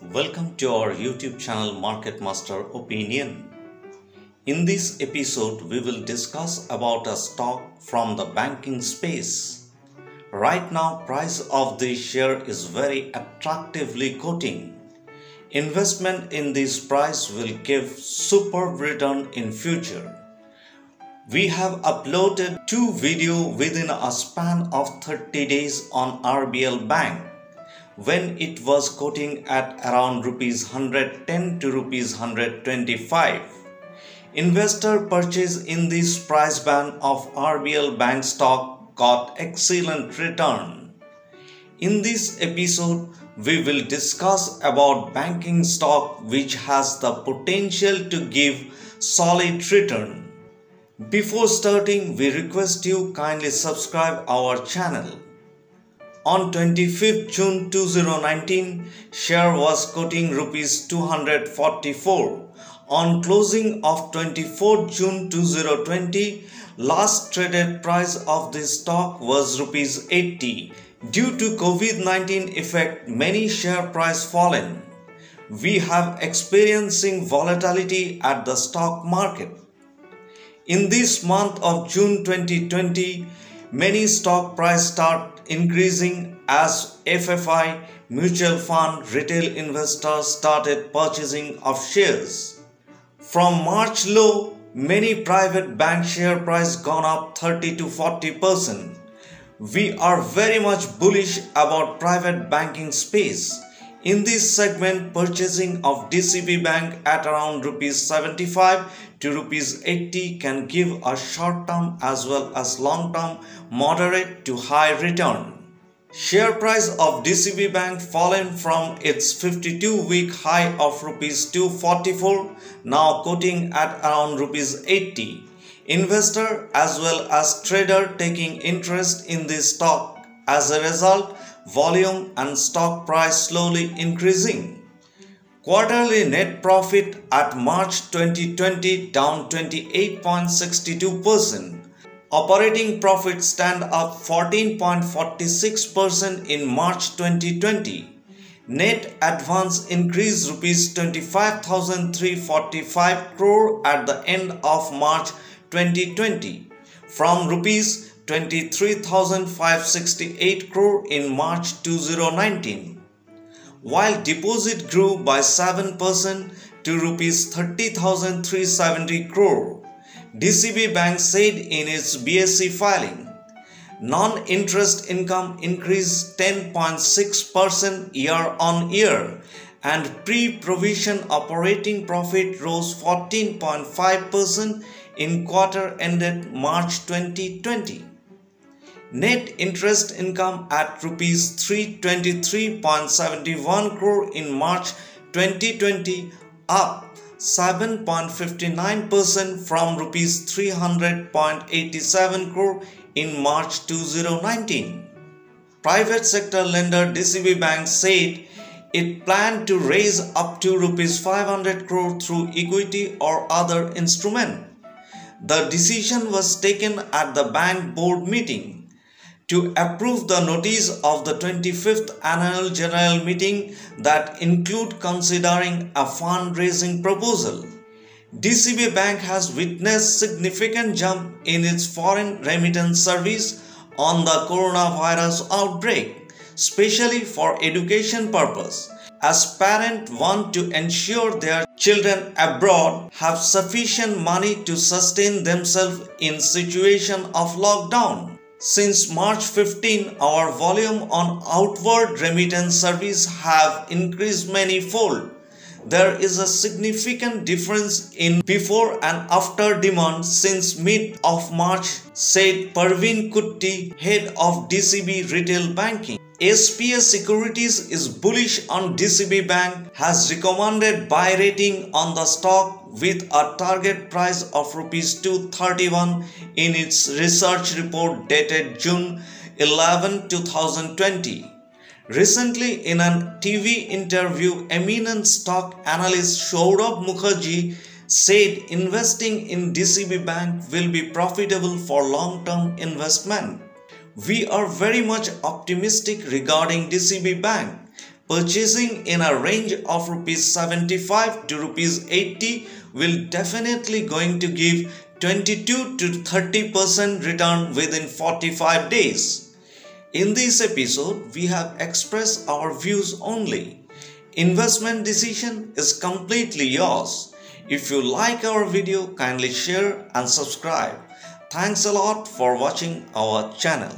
Welcome to our YouTube channel Market Master Opinion. In this episode, we will discuss about a stock from the banking space. Right now, price of this share is very attractively quoting. Investment in this price will give superb return in future. We have uploaded 2 videos within a span of 30 days on RBL Bank when it was quoting at around rupees 110 to rupees 125. Investor purchase in this price band of RBL Bank stock got excellent return. In this episode, we will discuss about banking stock which has the potential to give solid return. Before starting, we request you kindly subscribe our channel. On 25th June 2019, share was quoting rupees 244. On closing of 24th June 2020, last traded price of this stock was rupees 80. Due to COVID-19 effect, many share price fallen. We have experiencing volatility at the stock market. In this month of June 2020, many stock price start increasing as FFI, mutual fund, retail investors started purchasing of shares. From March low, many private bank share price gone up 30 to 40%. We are very much bullish about private banking space. In this segment, purchasing of DCB Bank at around rupees 75 to rupees 80 can give a short-term as well as long-term moderate to high return. Share price of DCB Bank fallen from its 52-week high of rupees 244, now quoting at around rupees 80. Investor as well as trader taking interest in this stock. As a result, volume and stock price slowly increasing. Quarterly net profit at March 2020 down 28.62%. Operating profit stand up 14.46% in March 2020. Net advance increased rupees 25,345 crore at the end of March 2020 from rupees 23,568 crore in March 2019, while deposit grew by 7% to rupees 30,370 crore. DCB Bank said in its BSE filing, non-interest income increased 10.6% year-on-year and pre-provision operating profit rose 14.5% in quarter ended March 2020. Net interest income at rupees 323.71 crore in March 2020, up 7.59% from rupees 300.87 crore in March 2019. Private sector lender DCB Bank said it planned to raise up to rupees 500 crore through equity or other instrument. The decision was taken at the bank board meeting to approve the notice of the 25th annual general meeting that include considering a fundraising proposal. DCB Bank has witnessed significant jump in its foreign remittance service on the coronavirus outbreak, especially for education purpose, as parents want to ensure their children abroad have sufficient money to sustain themselves in situation of lockdown. Since March 15, our volume on outward remittance service have increased many-fold. There is a significant difference in before and after demand since mid of March, said Parveen Kutti, head of DCB Retail Banking. SPS Securities is bullish on DCB Bank, has recommended buy rating on the stock with a target price of rupees 231 in its research report dated June 11, 2020. Recently, in a TV interview, eminent stock analyst Saurabh Mukherjee said investing in DCB Bank will be profitable for long-term investment. We are very much optimistic regarding DCB Bank. Purchasing in a range of rupees 75 to rupees 80 will definitely going to give 22 to 30% return within 45 days. In this episode, we have expressed our views only. Investment decision is completely yours. If you like our video, kindly share and subscribe. Thanks a lot for watching our channel.